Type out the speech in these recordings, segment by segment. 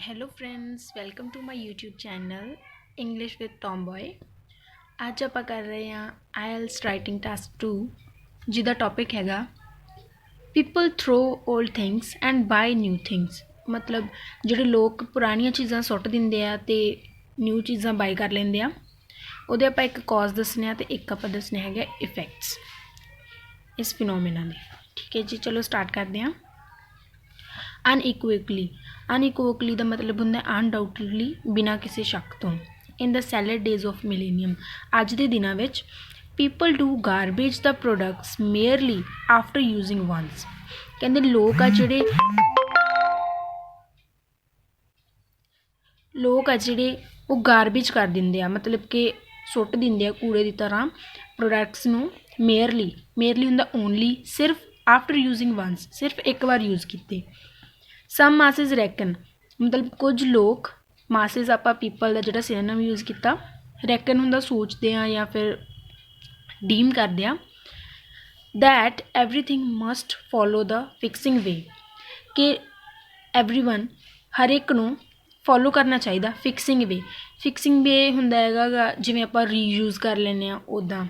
Hello friends welcome to my YouTube channel English with Tomboy. ਅੱਜ ਆਪਾਂ ਕਰ ਰਹੇ ਹਾਂ ਆਇਲਸ ਰਾਈਟਿੰਗ ਟਾਸਕ 2 ਜਿਹਦਾ ਟੌਪਿਕ ਹੈਗਾ people throw old things and buy new things. ਮਤਲਬ ਜਿਹੜੇ ਲੋਕ ਪੁਰਾਣੀਆਂ ਚੀਜ਼ਾਂ ਸੁੱਟ ਦਿੰਦੇ ਆ ਤੇ ਨਿਊ ਚੀਜ਼ਾਂ ਬਾਈ ਕਰ ਲੈਂਦੇ ਆ। ਉਹਦੇ ਆਪਾਂ ਇੱਕ ਕੌਜ਼ ਦੱਸਣੇ ਆ ਤੇ ਇੱਕ ਆਪਾਂ ਦੱਸਣੇ ਹੈਗੇ ਇਫੈਕਟਸ ਇਸ ਫਿਨੋਮੀਨਾ ਦੇ। ਠੀਕ ਹੈ ਜੀ, ਚਲੋ ਸਟਾਰਟ ਕਰਦੇ ਹਾਂ। ਅਨਇਕੁਇਕਲੀ ਦਾ ਮਤਲਬ ਹੁੰਦਾ ਅਨਡਾਊਟਡਲੀ ਬਿਨਾਂ ਕਿਸੇ ਸ਼ੱਕ ਤੋਂ। In the sealed days of millennium ਅੱਜ ਦੇ ਦਿਨਾਂ ਵਿੱਚ people do garbage the products merely after using once. ਕਹਿੰਦੇ ਲੋਕ ਆ ਜਿਹੜੇ ਉਹ ਗਾਰਬੇਜ ਕਰ ਦਿੰਦੇ ਆ, ਮਤਲਬ ਕਿ ਸੁੱਟ ਦਿੰਦੇ ਆ ਕੂੜੇ ਦੀ ਤਰ੍ਹਾਂ ਪ੍ਰੋਡਕਟਸ ਨੂੰ। ਮੇਅਰਲੀ ਹੁੰਦਾ ਓਨਲੀ, ਸਿਰਫ ਆਫਟਰ ਯੂਜ਼ਿੰਗ ਵਨਸ, ਸਿਰਫ ਇੱਕ ਵਾਰ ਯੂਜ਼ ਕੀਤੇ। ਸਮ ਮਾਸਿਸ ਰੈਕਨ ਮਤਲਬ ਕੁਝ ਲੋਕ, ਮਾਸਿਸ ਆਪਾਂ ਪੀਪਲ ਦਾ ਜਿਹੜਾ ਸਿਨੋਨਿਮ ਯੂਜ਼ ਕੀਤਾ, ਰੈਕਨ ਹੁੰਦਾ ਸੋਚਦੇ ਆ ਜਾਂ ਫਿਰ ਡੀਮ ਕਰਦੇ ਆ। That everything must follow the fixing way, ਕਿ ਐਵਰੀਵਨ ਹਰ ਇੱਕ ਨੂੰ ਫੋਲੋ ਕਰਨਾ ਚਾਹੀਦਾ ਫਿਕਸਿੰਗ ਵੇ ਹੁੰਦਾ ਹੈਗਾ ਜਿਵੇਂ ਆਪਾਂ ਰੀਯੂਜ਼ ਕਰ ਲੈਂਦੇ ਹਾਂ ਉੱਦਾਂ।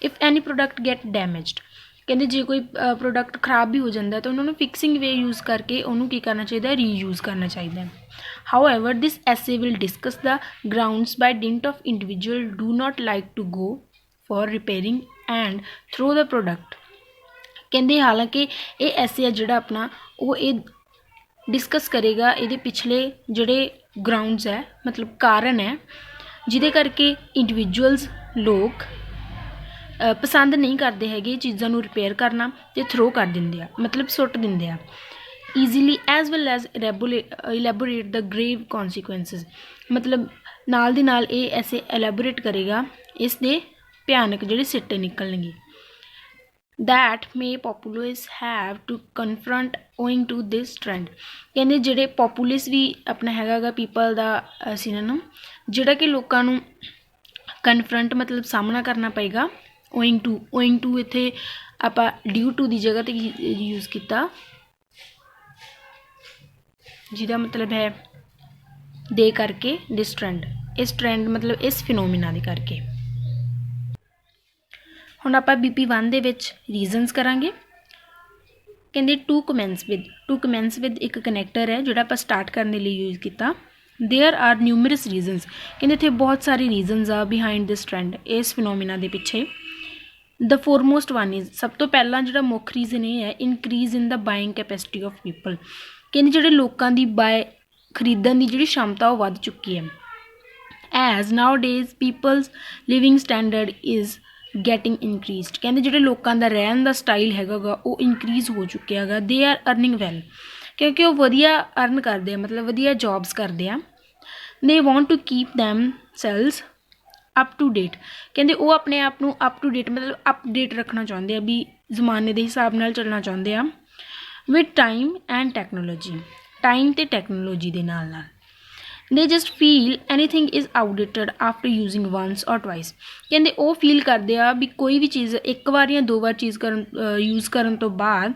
If any product get damaged ਕਹਿੰਦੇ ਜੇ ਕੋਈ ਪ੍ਰੋਡਕਟ ਖ਼ਰਾਬ ਵੀ ਹੋ ਜਾਂਦਾ ਤਾਂ ਉਹਨਾਂ ਨੂੰ ਫਿਕਸਿੰਗ ਵੇ ਯੂਜ਼ ਕਰਕੇ ਉਹਨੂੰ ਕੀ ਕਰਨਾ ਚਾਹੀਦਾ, ਰੀਯੂਜ਼ ਕਰਨਾ ਚਾਹੀਦਾ। However this essay will discuss the grounds by dint of individual do not like to go for repairing and throw the product. ਕਹਿੰਦੇ ਹਾਲਾਂਕਿ ਇਹ ਐਸੇ ਆ ਜਿਹੜਾ ਆਪਣਾ ਉਹ ਇਹ ਡਿਸਕਸ ਕਰੇਗਾ ਇਹਦੇ ਪਿਛਲੇ ਜਿਹੜੇ ਗਰਾਊਂਡਸ ਹੈ, ਮਤਲਬ ਕਾਰਨ ਹੈ ਜਿਹਦੇ ਕਰਕੇ ਇੰਡੀਵਿਜੂਅਲਸ ਲੋਕ ਪਸੰਦ ਨਹੀਂ ਕਰਦੇ ਹੈਗੇ ਚੀਜ਼ਾਂ ਨੂੰ ਰਿਪੇਅਰ ਕਰਨਾ ਅਤੇ ਥਰੋ ਕਰ ਦਿੰਦੇ ਆ, ਮਤਲਬ ਸੁੱਟ ਦਿੰਦੇ ਆ easily as well as elaborate the grave consequences. ਮਤਲਬ ਨਾਲ ਦੀ ਨਾਲ ਇਹ ਐਸੇ ਐਲੈਬੋਰੇਟ ਕਰੇਗਾ ਇਸ ਦੇ ਭਿਆਨਕ ਜਿਹੜੇ ਸਿੱਟੇ ਨਿਕਲਣਗੇ। That may populace have to confront owing to this trend. ਕਹਿੰਦੇ ਜਿਹੜੇ ਪੋਪੂਲਸ ਵੀ ਆਪਣਾ ਹੈਗਾ ਗਾ ਪੀਪਲ ਦਾ ਸਿਨੋਨਿਮ, ਜਿਹੜਾ ਕਿ ਲੋਕਾਂ ਨੂੰ ਕਨਫਰੰਟ ਮਤਲਬ ਸਾਹਮਣਾ ਕਰਨਾ ਪਏਗਾ। ਓਇੰਗ ਟੂ ਇੱਥੇ ਆਪਾਂ ਡਿਊ ਟੂ ਦੀ ਜਗ੍ਹਾ 'ਤੇ ਯੂਜ਼ ਕੀਤਾ, ਜਿਹਦਾ ਮਤਲਬ ਹੈ ਦੇ ਕਰਕੇ ਦਿਸ ਟਰੈਂਡ, ਇਸ ਟਰੈਂਡ ਮਤਲਬ ਇਸ ਫਿਨੋਮੀਨਾ ਦੇ ਕਰਕੇ। ਹੁਣ ਆਪਾਂ BP1 ਦੇ ਵਿੱਚ ਰੀਜ਼ਨਸ ਕਰਾਂਗੇ। ਕਹਿੰਦੇ ਟੂ ਕਮੈਂਸ ਵਿਦ ਇੱਕ ਕਨੈਕਟਰ ਹੈ ਜਿਹੜਾ ਆਪਾਂ ਸਟਾਰਟ ਕਰਨ ਦੇ ਲਈ ਯੂਜ਼ ਕੀਤਾ। ਦੇਅਰ ਆਰ ਨਿਊਮਰਸ ਰੀਜ਼ਨਸ, ਕਹਿੰਦੇ ਇੱਥੇ ਬਹੁਤ ਸਾਰੇ ਰੀਜ਼ਨਸ ਆ ਬਿਹਾਈਂਡ ਦਿਸ ਟਰੈਂਡ, ਇਸ ਫਿਨੋਮੀਨਾ ਦੇ ਪਿੱਛੇ। ਦ ਫੋਰਮੋਸਟ ਵਨ ਇਜ਼, ਸਭ ਤੋਂ ਪਹਿਲਾਂ ਜਿਹੜਾ ਮੁੱਖ ਰੀਜ਼ਨ ਇਹ ਹੈ increase in the buying capacity of people. ਕਹਿੰਦੇ ਜਿਹੜੇ ਲੋਕਾਂ ਦੀ ਖਰੀਦਣ ਦੀ ਜਿਹੜੀ ਸ਼ਮਤਾ ਉਹ ਵੱਧ ਚੁੱਕੀ ਹੈ। As nowadays people's living standard is getting increased. ਕਹਿੰਦੇ ਜਿਹੜੇ ਲੋਕਾਂ ਦਾ ਰਹਿਣ ਦਾ ਸਟਾਈਲ ਹੈਗਾ ਗਾ ਉਹ ਇਨਕਰੀਜ਼ ਹੋ ਚੁੱਕਿਆ ਹੈਗਾ। ਦੇ ਆਰ ਅਰਨਿੰਗ ਵੈਲ, ਕਿਉਂਕਿ ਉਹ ਵਧੀਆ ਅਰਨ ਕਰਦੇ ਆ, ਮਤਲਬ ਵਧੀਆ ਜੋਬਸ ਕਰਦੇ ਆ। They want to keep themselves up to date. ਕਹਿੰਦੇ ਉਹ ਆਪਣੇ ਆਪ ਨੂੰ ਅਪ ਟੂ ਡੇਟ ਮਤਲਬ ਅਪਡੇਟ ਰੱਖਣਾ ਚਾਹੁੰਦੇ ਆ, ਵੀ ਜ਼ਮਾਨੇ ਦੇ ਹਿਸਾਬ ਨਾਲ ਚੱਲਣਾ ਚਾਹੁੰਦੇ ਆ। With time and technology, time ਅਤੇ ਟੈਕਨੋਲੋਜੀ ਦੇ ਨਾਲ ਦੇ just feel anything is outdated after using ones ਔਰ ਟਵਾਈਸ। ਕਹਿੰਦੇ ਉਹ ਫੀਲ ਕਰਦੇ ਆ ਵੀ ਕੋਈ ਵੀ ਚੀਜ਼ ਇੱਕ ਵਾਰ ਜਾਂ ਦੋ ਵਾਰ ਯੂਜ਼ ਕਰਨ ਤੋਂ ਬਾਅਦ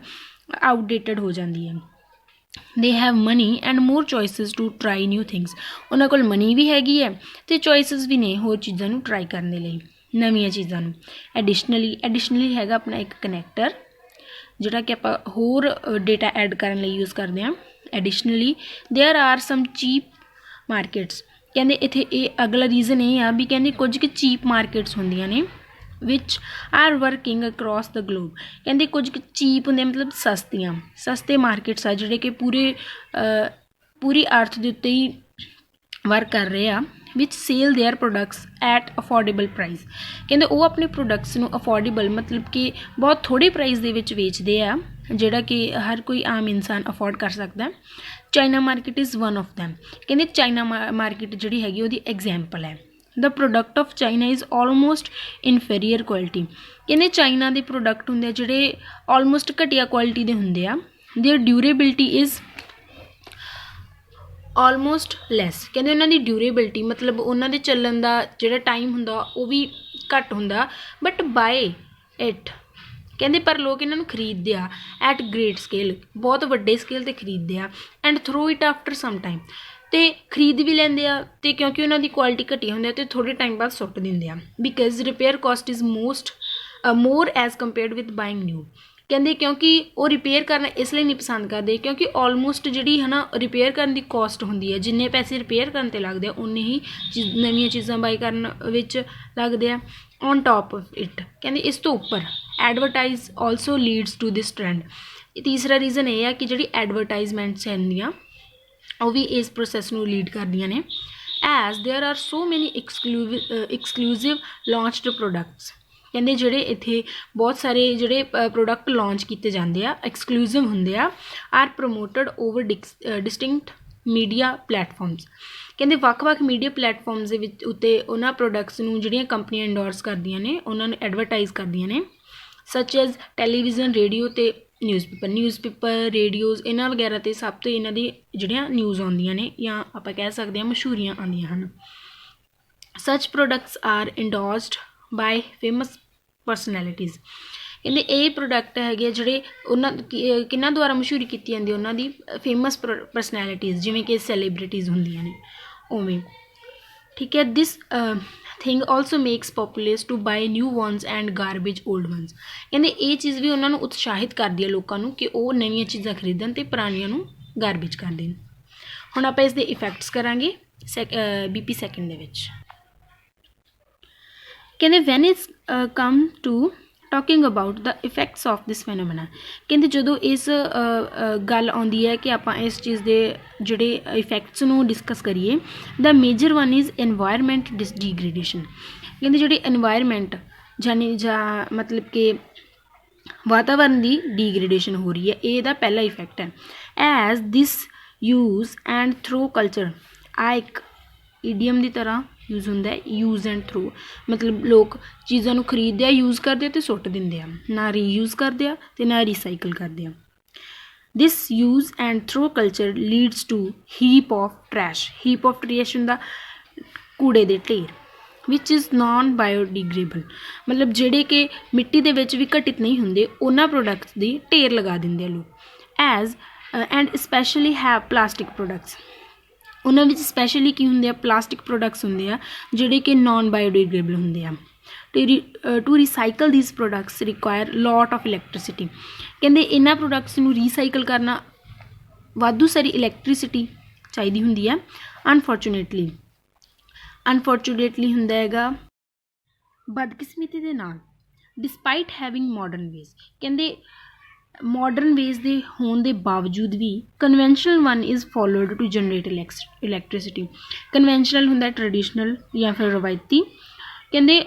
ਆਊਟਡੇਟਡ ਹੋ ਜਾਂਦੀ ਹੈ। They have money and more choices to try new things. ਉਹਨਾਂ ਕੋਲ ਮਨੀ ਵੀ ਹੈਗੀ ਹੈ ਅਤੇ ਚੋਇਸਿਸ ਵੀ ਨੇ ਹੋਰ ਚੀਜ਼ਾਂ ਨੂੰ ਟਰਾਈ ਕਰਨ ਦੇ ਲਈ, ਨਵੀਆਂ ਚੀਜ਼ਾਂ ਨੂੰ। ਐਡੀਸ਼ਨਲੀ ਹੈਗਾ ਆਪਣਾ ਇੱਕ ਕਨੈਕਟਰ ਜਿਹੜਾ ਕਿ ਆਪਾਂ ਹੋਰ ਡੇਟਾ ਐਡ ਕਰਨ ਲਈ ਯੂਜ਼ ਕਰਦੇ ਹਾਂ। Additionally there are some cheap markets. ਕਹਿੰਦੇ ਇੱਥੇ ਇਹ ਅਗਲਾ ਰੀਜ਼ਨ ਇਹ ਆ ਵੀ ਕਹਿੰਦੇ ਕੁਝ ਕੁ ਚੀਪ ਮਾਰਕੀਟਸ ਹੁੰਦੀਆਂ ਨੇ ਵਿਚ ਆਰ ਵਰਕਿੰਗ ਅਕਰੋਸ ਦ ਗਲੋਬ। ਕਹਿੰਦੇ ਕੁਝ ਕੁ ਚੀਪ ਹੁੰਦੇ ਮਤਲਬ ਸਸਤੇ ਮਾਰਕੀਟਸ ਆ ਜਿਹੜੇ ਕਿ ਪੂਰੀ ਅਰਥ ਦੇ ਉੱਤੇ ਹੀ ਵਰਕ ਕਰ ਰਹੇ ਆ। Which sell their products at affordable price. ਕਹਿੰਦੇ ਉਹ ਆਪਣੇ ਪ੍ਰੋਡਕਟਸ ਨੂੰ ਅਫੋਰਡੇਬਲ ਮਤਲਬ ਕਿ ਬਹੁਤ ਥੋੜ੍ਹੇ ਪ੍ਰਾਈਸ ਦੇ ਵਿੱਚ ਵੇਚਦੇ ਆ, ਜਿਹੜਾ ਕਿ ਹਰ ਕੋਈ ਆਮ ਇਨਸਾਨ ਅਫੋਰਡ ਕਰ ਸਕਦਾ। China market is one of them. ਕਹਿੰਦੇ ਚਾਈਨਾ ਮਾਰਕੀਟ ਜਿਹੜੀ ਹੈਗੀ ਉਹਦੀ ਐਗਜ਼ੈਂਪਲ ਹੈ। The product of China is almost inferior quality. ਕਹਿੰਦੇ ਚਾਈਨਾ ਦੇ ਪ੍ਰੋਡਕਟ ਹੁੰਦੇ ਆ ਜਿਹੜੇ ਆਲਮੋਸਟ ਘਟੀਆ ਕੁਆਲਿਟੀ ਦੇ ਹੁੰਦੇ ਆ। Their durability is almost less. ਕਹਿੰਦੇ ਉਹਨਾਂ ਦੀ ਡਿਊਰੇਬਿਲਟੀ ਮਤਲਬ ਉਹਨਾਂ ਦੇ ਚੱਲਣ ਦਾ ਜਿਹੜਾ ਟਾਈਮ ਹੁੰਦਾ ਉਹ ਵੀ ਘੱਟ ਹੁੰਦਾ। ਬਟ ਬਾਏ ਇਟ ਕਹਿੰਦੇ ਪਰ ਲੋਕ ਇਹਨਾਂ ਨੂੰ ਖਰੀਦਦੇ ਆ ਐਟ ਗ੍ਰੇਟ ਸਕੇਲ, ਬਹੁਤ ਵੱਡੇ ਸਕੇਲ 'ਤੇ ਖਰੀਦਦੇ ਆ, and throw it after some time, ਅਤੇ ਖਰੀਦ ਵੀ ਲੈਂਦੇ ਆ, ਅਤੇ ਕਿਉਂਕਿ ਉਹਨਾਂ ਦੀ ਕੁਆਲਿਟੀ ਘਟੀਆ ਹੁੰਦੀ ਆ ਅਤੇ ਥੋੜ੍ਹੇ ਟਾਈਮ ਬਾਅਦ ਸੁੱਟ ਦਿੰਦੇ ਆ, because repair cost is more as compared with buying new. ਕਹਿੰਦੇ ਕਿਉਂਕਿ ਉਹ ਰਿਪੇਅਰ ਕਰਨਾ ਇਸ ਲਈ ਨਹੀਂ ਪਸੰਦ ਕਰਦੇ ਕਿਉਂਕਿ ਆਲਮੋਸਟ ਜਿਹੜੀ ਹੈ ਨਾ ਰਿਪੇਅਰ ਕਰਨ ਦੀ ਕੋਸਟ ਹੁੰਦੀ ਹੈ, ਜਿੰਨੇ ਪੈਸੇ ਰਿਪੇਅਰ ਕਰਨ 'ਤੇ ਲੱਗਦੇ ਆ ਉਨੇ ਹੀ ਨਵੀਆਂ ਚੀਜ਼ਾਂ ਬਾਈ ਕਰਨ ਵਿੱਚ ਲੱਗਦੇ ਆ। ਔਨ ਟੋਪ ਆਫ ਇਟ, ਕਹਿੰਦੇ ਇਸ ਤੋਂ ਉੱਪਰ advertise also leads to this trend. ਤੀਸਰਾ ਰੀਜ਼ਨ ਇਹ ਆ ਕਿ ਜਿਹੜੀ ਐਡਵਰਟਾਈਜ਼ਮੈਂਟਸ ਹੁੰਦੀਆਂ ਉਹ ਵੀ ਇਸ ਪ੍ਰੋਸੈਸ ਨੂੰ ਲੀਡ ਕਰਦੀਆਂ ਨੇ। ਐਜ਼ ਦੇਅਰ ਆਰ ਸੋ ਮੈਨੀ ਐਕਸਕਲੂਸਿਵ ਲਾਂਚਡ ਪ੍ਰੋਡਕਟਸ, ਕਹਿੰਦੇ ਜਿਹੜੇ ਇੱਥੇ ਬਹੁਤ ਸਾਰੇ ਜਿਹੜੇ ਪ੍ਰੋਡਕਟ ਲਾਂਚ ਕੀਤੇ ਜਾਂਦੇ ਆ ਐਕਸਕਲੂਸਿਵ ਹੁੰਦੇ ਆ, are promoted over distinct media platforms. ਕਹਿੰਦੇ ਵੱਖ-ਵੱਖ ਮੀਡੀਆ ਪਲੇਟਫਾਰਮਸ ਦੇ ਵਿੱਚ ਉੱਤੇ ਉਹਨਾਂ ਪ੍ਰੋਡਕਟਸ ਨੂੰ ਜਿਹੜੀਆਂ ਕੰਪਨੀਆਂ ਇੰਡੋਰਸ ਕਰਦੀਆਂ ਨੇ ਉਹਨਾਂ ਨੂੰ ਐਡਵਰਟਾਈਜ਼ ਕਰਦੀਆਂ ਨੇ, ਸੱਚ ਐਜ਼ ਟੈਲੀਵਿਜ਼ਨ, ਰੇਡੀਓ ਅਤੇ ਨਿਊਜ਼ਪੇਪਰ, ਰੇਡੀਓਜ਼, ਇਹਨਾਂ ਵਗੈਰਾ 'ਤੇ ਸਭ ਤੋਂ ਇਹਨਾਂ ਦੀ ਜਿਹੜੀਆਂ ਨਿਊਜ਼ ਆਉਂਦੀਆਂ ਨੇ ਜਾਂ ਆਪਾਂ ਕਹਿ ਸਕਦੇ ਹਾਂ ਮਸ਼ਹੂਰੀਆਂ ਆਉਂਦੀਆਂ ਹਨ। Such products are endorsed by famous personalities. ਕਹਿੰਦੇ ਇਹ ਪ੍ਰੋਡਕਟ ਹੈਗੇ ਜਿਹੜੇ ਉਹਨਾਂ ਕਿਹਨਾਂ ਦੁਆਰਾ ਮਸ਼ਹੂਰੀ ਕੀਤੀ ਜਾਂਦੀ ਉਹਨਾਂ ਦੀ ਫੇਮਸ ਪਰਸਨੈਲਿਟੀਜ਼, ਜਿਵੇਂ ਕਿ ਸੈਲੀਬ੍ਰਿਟੀਜ਼ ਹੁੰਦੀਆਂ ਨੇ ਉਵੇਂ, ਠੀਕ ਹੈ। This thing also makes populace to buy new ones and garbage old ones. ਕਹਿੰਦੇ ਇਹ ਚੀਜ਼ ਵੀ ਉਹਨਾਂ ਨੂੰ ਉਤਸ਼ਾਹਿਤ ਕਰਦੀ ਹੈ ਲੋਕਾਂ ਨੂੰ ਕਿ ਉਹ ਨਵੀਆਂ ਚੀਜ਼ਾਂ ਖਰੀਦਣ ਅਤੇ ਪੁਰਾਣੀਆਂ ਨੂੰ ਗਾਰਬੇਜ ਕਰ ਦੇਣ। ਹੁਣ ਆਪਾਂ ਇਸ ਦੇ ਇਫੈਕਟਸ ਕਰਾਂਗੇ BP ਸੈਕਿੰਡ ਦੇ ਵਿੱਚ। ਕਹਿੰਦੇ when it's come to talking about the effects of this phenomena, ਕਹਿੰਦੇ ਜਦੋਂ ਇਸ ਗੱਲ ਆਉਂਦੀ ਹੈ ਕਿ ਆਪਾਂ ਇਸ ਚੀਜ਼ ਦੇ ਜਿਹੜੇ ਇਫੈਕਟਸ ਨੂੰ ਡਿਸਕਸ ਕਰੀਏ, ਦ ਮੇਜਰ ਵਨ ਇਜ਼ ਇਨਵਾਇਰਮੈਂਟ ਡੀਗ੍ਰੇਡੇਸ਼ਨ। ਕਹਿੰਦੇ ਜਿਹੜੇ ਇਨਵਾਇਰਮੈਂਟ ਜਾਂ ਮਤਲਬ ਕਿ ਵਾਤਾਵਰਨ ਦੀ ਡੀਗ੍ਰੇਡੇਸ਼ਨ ਹੋ ਰਹੀ ਹੈ, ਇਹ ਇਹਦਾ ਪਹਿਲਾ ਇਫੈਕਟ ਹੈ। As this use and throw culture, ਆ ਇੱਕ ਈਡੀਅਮ ਦੀ ਤਰ੍ਹਾਂ ਯੂਜ਼ ਹੁੰਦਾ ਹੈ, ਯੂਜ਼ ਐਂਡ ਥਰੂ, ਮਤਲਬ ਲੋਕ ਚੀਜ਼ਾਂ ਨੂੰ ਖਰੀਦਦੇ ਆ, ਯੂਜ਼ ਕਰਦੇ ਆ ਅਤੇ ਸੁੱਟ ਦਿੰਦੇ ਆ, ਨਾ ਰੀਯੂਜ਼ ਕਰਦੇ ਆ ਅਤੇ ਨਾ ਰੀਸਾਈਕਲ ਕਰਦੇ ਆ। This use and throw culture leads to heap of trash. Heap of trash ਹੁੰਦਾ ਕੂੜੇ ਦੇ ਢੇਰ, ਵਿਚ ਇਜ਼ ਨੋਨ ਬਾਇਓਡੀਗ੍ਰੇਡੇਬਲ, ਮਤਲਬ ਜਿਹੜੇ ਕਿ ਮਿੱਟੀ ਦੇ ਵਿੱਚ ਵੀ ਘਟਿਤ ਨਹੀਂ ਹੁੰਦੇ, ਉਹਨਾਂ ਪ੍ਰੋਡਕਟਸ ਦੀ ਢੇਰ ਲਗਾ ਦਿੰਦੇ ਆ ਲੋਕ। As and specially have plastic products, ਉਹਨਾਂ ਵਿੱਚ ਸਪੈਸ਼ਲੀ ਕੀ ਹੁੰਦੇ ਆ, ਪਲਾਸਟਿਕ ਪ੍ਰੋਡਕਟਸ ਹੁੰਦੇ ਆ ਜਿਹੜੇ ਕਿ ਨੋਨ ਬਾਇਓਡੀਗ੍ਰੇਡੇਬਲ ਹੁੰਦੇ ਆ। To recycle these products require lot of electricity. ਕਹਿੰਦੇ ਇਹਨਾਂ ਪ੍ਰੋਡਕਟਸ ਨੂੰ ਰੀਸਾਈਕਲ ਕਰਨਾ ਵਾਧੂ ਸਾਰੀ ਇਲੈਕਟ੍ਰੀਸਿਟੀ ਚਾਹੀਦੀ ਹੁੰਦੀ ਆ। ਅਨਫੋਰਚੂਨੇਟਲੀ ਹੁੰਦਾ ਹੈਗਾ ਬਦਕਿਸਮਤੀ ਦੇ ਨਾਲ, ਡਿਸਪਾਈਟ ਹੈਵਿੰਗ ਮਾਡਰਨ ਵੇਜ਼। ਕਹਿੰਦੇ ਮਾਡਰਨ ਵੇਜ਼ ਦੇ ਹੋਣ ਦੇ ਬਾਵਜੂਦ ਵੀ conventional one is followed to generate electricity. Conventional ਹੁੰਦਾ ਟਰਡੀਸ਼ਨਲ ਜਾਂ ਫਿਰ ਰਵਾਇਤੀ। ਕਹਿੰਦੇ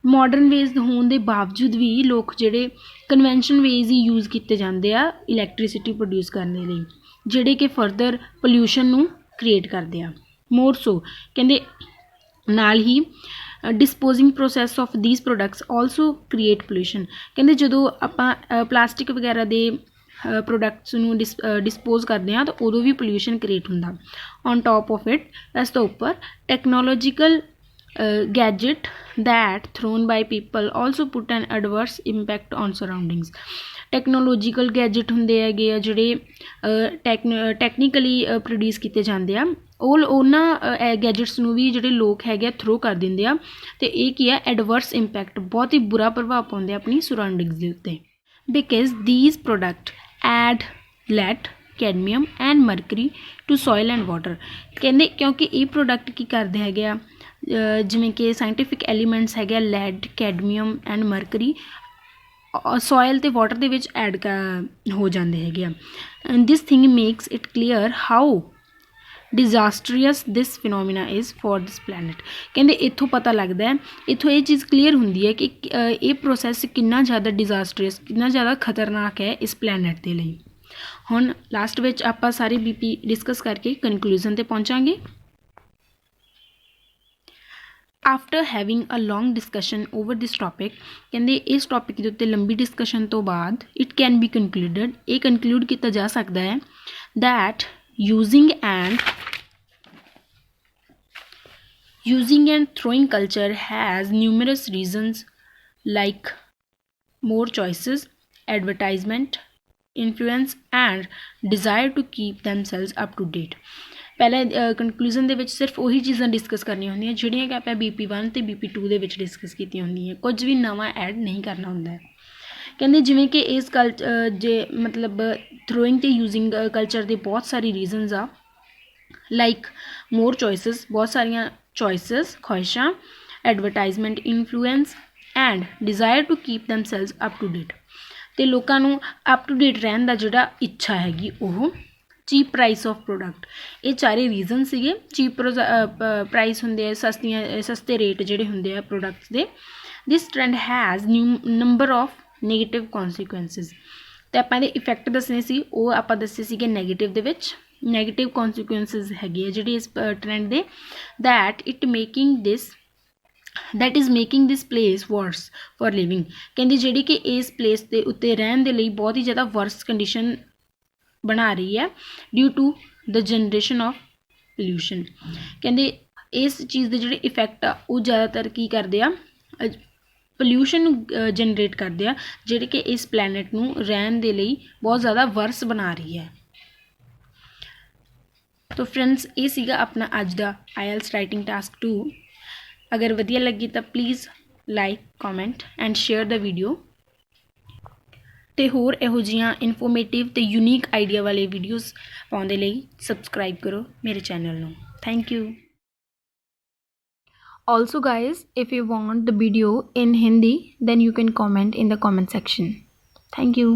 ਮਾਡਰਨ ਵੇਜ਼ ਹੋਣ ਦੇ ਬਾਵਜੂਦ ਵੀ ਲੋਕ ਜਿਹੜੇ ਕਨਵੈਨਸ਼ਨ ਵੇਜ਼ ਹੀ ਯੂਜ਼ ਕੀਤੇ ਜਾਂਦੇ ਆ ਇਲੈਕਟ੍ਰੀਸਿਟੀ ਪ੍ਰੋਡਿਊਸ ਕਰਨ ਦੇ ਲਈ, ਜਿਹੜੇ ਕਿ ਫਰਦਰ ਪੋਲਿਊਸ਼ਨ ਨੂੰ ਕ੍ਰੀਏਟ ਕਰਦੇ ਆ। ਮੋਰ ਸੋ ਕਹਿੰਦੇ ਨਾਲ ਹੀ disposing process of these products also create pollution. ਕਹਿੰਦੇ ਜਦੋਂ ਆਪਾਂ ਪਲਾਸਟਿਕ ਵਗੈਰਾ ਦੇ ਪ੍ਰੋਡਕਟਸ ਨੂੰ ਡਿਸਪੋਜ਼ ਕਰਦੇ ਹਾਂ ਤਾਂ ਉਦੋਂ ਵੀ ਪੋਲਿਊਸ਼ਨ ਕ੍ਰੀਏਟ ਹੁੰਦਾ। ਔਨ ਟੋਪ ਆਫ ਇਟ, ਇਸ ਤੋਂ ਉੱਪਰ technological gadget that thrown by people also put an adverse impact on surroundings। Technological gadget ਹੁੰਦੇ ਹੈਗੇ ਆ ਜਿਹੜੇ ਟੈਕਨੀਕਲੀ ਪ੍ਰੋਡਿਊਸ ਕੀਤੇ ਜਾਂਦੇ ਆ, ਉਹ ਉਹਨਾਂ ਗੈਜਟਸ ਨੂੰ ਵੀ ਜਿਹੜੇ ਲੋਕ ਹੈਗੇ ਆ ਥਰੋ ਕਰ ਦਿੰਦੇ ਆ, ਅਤੇ ਇਹ ਕੀ ਆ ਐਡਵਰਸ ਇੰਪੈਕਟ, ਬਹੁਤ ਹੀ ਬੁਰਾ ਪ੍ਰਭਾਵ ਪਾਉਂਦੇ ਆ ਆਪਣੀ ਸੁਰਾਊਂਡਿੰਗਸ ਦੇ ਉੱਤੇ। Because these product add lead, cadmium and mercury to soil and water। ਕਹਿੰਦੇ ਕਿਉਂਕਿ ਇਹ ਪ੍ਰੋਡਕਟ ਕੀ ਕਰਦੇ ਹੈਗੇ ਆ, ਜਿਵੇਂ ਕਿ ਸਾਇੰਟੀਫਿਕ ਐਲੀਮੈਂਟਸ ਹੈਗੇ ਆ lead, cadmium and mercury, soil ਅਤੇ ਵਾਟਰ ਦੇ ਵਿੱਚ ਐਡ ਹੋ ਜਾਂਦੇ ਹੈਗੇ ਆ। This thing makes it clear how disastrous this phenomena is for this planet. ਕਹਿੰਦੇ ਇੱਥੋਂ ਪਤਾ ਲੱਗਦਾ ਹੈ, ਇੱਥੋਂ ਇਹ ਚੀਜ਼ ਕਲੀਅਰ ਹੁੰਦੀ ਹੈ ਕਿ ਇਹ ਪ੍ਰੋਸੈਸ ਕਿੰਨਾ ਜ਼ਿਆਦਾ ਡਿਜ਼ਾਸਟਰੀਅਸ, ਕਿੰਨਾ ਜ਼ਿਆਦਾ ਖਤਰਨਾਕ ਹੈ ਇਸ ਪਲੈਨਟ ਦੇ ਲਈ। ਹੁਣ ਲਾਸਟ ਵਿੱਚ ਆਪਾਂ ਸਾਰੇ BP ਡਿਸਕਸ ਕਰਕੇ ਕਨਕਲੂਜ਼ਨ 'ਤੇ ਪਹੁੰਚਾਂਗੇ। After having a long discussion over this topic, ਕਹਿੰਦੇ ਇਸ ਟੋਪਿਕ ਦੇ ਉੱਤੇ ਲੰਬੀ ਡਿਸਕਸ਼ਨ ਤੋਂ ਬਾਅਦ ਇਟ ਕੈਨ ਬੀ ਕਨਕਲੂਡਡ, ਇਹ ਕਨਕਲੂਡ ਕੀਤਾ ਜਾ ਸਕਦਾ ਹੈ that using and throwing culture has numerous reasons like more choices, advertisement, influence and desire to keep themselves up to date. ਪਹਿਲੇ ਕਨਕਲੂਜ਼ਨ ਦੇ ਵਿੱਚ ਸਿਰਫ ਉਹੀ ਚੀਜ਼ਾਂ ਡਿਸਕਸ ਕਰਨੀਆਂ ਹੁੰਦੀਆਂ ਜਿਹੜੀਆਂ ਕਿ ਆਪਾਂ BP1 ਅਤੇ BP2 ਦੇ ਵਿੱਚ ਡਿਸਕਸ ਕੀਤੀਆਂ ਹੁੰਦੀਆਂ, ਕੁਝ ਵੀ ਨਵਾਂ ਐਡ ਨਹੀਂ ਕਰਨਾ ਹੁੰਦਾ ਹੈ। ਕਹਿੰਦੇ ਜਿਵੇਂ ਕਿ ਇਸ ਜੇ ਮਤਲਬ ਥਰੋਇੰਗ ਅਤੇ ਯੂਜ਼ਿੰਗ ਕਲਚਰ ਦੇ ਬਹੁਤ ਸਾਰੀ ਰੀਜ਼ਨਸ ਆ, ਲਾਈਕ ਮੋਰ ਚੋਇਸਿਸ, ਬਹੁਤ ਸਾਰੀਆਂ ਚੋਇਸਿਸ, ਖੁਆਇਸ਼ਾਂ, advertisement, influence and desire to keep themselves up to date, ਅਤੇ ਲੋਕਾਂ ਨੂੰ ਅਪ ਟੂ ਡੇਟ ਰਹਿਣ ਦਾ ਜਿਹੜਾ ਇੱਛਾ ਹੈਗੀ ਉਹ ਚੀਪ ਪ੍ਰਾਈਸ ਆਫ ਪ੍ਰੋਡਕਟ। ਇਹ ਚਾਰੇ ਰੀਜ਼ਨ ਸੀਗੇ। ਚੀਪ ਪ੍ਰਾਈਸ ਹੁੰਦੇ ਆ, ਸਸਤੇ ਰੇਟ ਜਿਹੜੇ ਹੁੰਦੇ ਆ ਪ੍ਰੋਡਕਟਸ ਦੇ। This trend has number of negative consequences, ਅਤੇ ਆਪਾਂ ਇਹਦੇ ਇਫੈਕਟ ਦੱਸਣੇ ਸੀ, ਉਹ ਆਪਾਂ ਦੱਸੇ ਸੀਗੇ ਨੈਗੇਟਿਵ ਦੇ ਵਿੱਚ। ਨੈਗੇਟਿਵ ਕੌਨਸੀਕੁਐਂਸਿਸ ਹੈਗੇ ਆ ਜਿਹੜੇ ਇਸ ਟਰੈਂਡ ਦੇ, that is making this place worse for living। ਕਹਿੰਦੀ ਜਿਹੜੀ ਕਿ ਇਸ ਪਲੇਸ ਦੇ ਉੱਤੇ ਰਹਿਣ ਦੇ ਲਈ ਬਹੁਤ ਹੀ ਜ਼ਿਆਦਾ ਵਰਸ ਕੰਡੀਸ਼ਨ ਬਣਾ ਰਹੀ ਹੈ, due to the generation of pollution. ਕਹਿੰਦੇ ਇਸ ਚੀਜ਼ ਦੇ ਜਿਹੜੇ ਇਫੈਕਟ ਆ ਉਹ ਜ਼ਿਆਦਾਤਰ ਕੀ ਕਰਦੇ ਆ, ਪੋਲਿਊਸ਼ਨ ਨੂੰ ਜਨਰੇਟ ਕਰਦੇ ਆ, ਜਿਹੜੇ ਕਿ ਇਸ ਪਲੈਨਟ ਨੂੰ ਰਹਿਣ ਦੇ ਲਈ ਬਹੁਤ ਜ਼ਿਆਦਾ ਵਰਸ ਬਣਾ ਰਹੀ ਹੈ। ਤੋ ਫਰੈਂਡਸ, ਇਹ ਸੀਗਾ ਆਪਣਾ ਅੱਜ ਦਾ IELTS ਰਾਈਟਿੰਗ ਟਾਸਕ 2। ਅਗਰ ਵਧੀਆ ਲੱਗੀ ਤਾਂ please like, comment and share the video, ਅਤੇ ਹੋਰ ਇਹੋ ਜਿਹੀਆਂ ਇਨਫੋਰਮੇਟਿਵ ਅਤੇ ਯੂਨੀਕ ਆਈਡੀਆ ਵਾਲੇ ਵੀਡੀਓਜ਼ ਪਾਉਣ ਦੇ ਲਈ ਸਬਸਕ੍ਰਾਈਬ ਕਰੋ ਮੇਰੇ ਚੈਨਲ ਨੂੰ। Thank you. Also guys, if you want the video in Hindi, then you can comment in the comment section. Thank you.